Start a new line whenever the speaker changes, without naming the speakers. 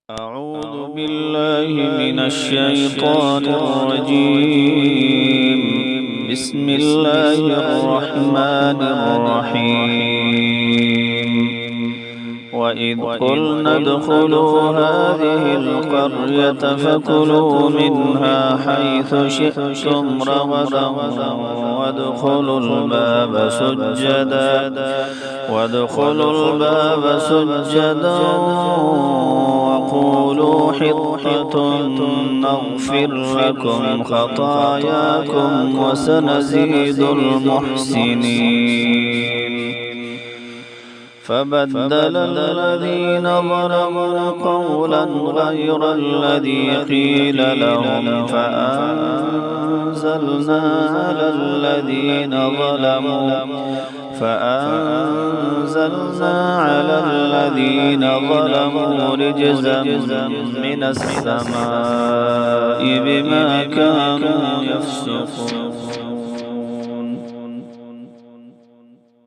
أعوذ بالله من الشيطان الرجيم. بسم الله الرحمن الرحيم. وإذ قلنا ادخلوا هذه القرية فكلوا منها حيث شئتم رغدا وادخلوا الباب سجدا وقولوا حطة نغفر لكم خطاياكم وسنزيد المحسنين. فبدل الذين ظلموا قولا غير الذي قيل لهم فأنزلنا على الذين ظلموا رجزا من السماء بما كانوا يفسقون.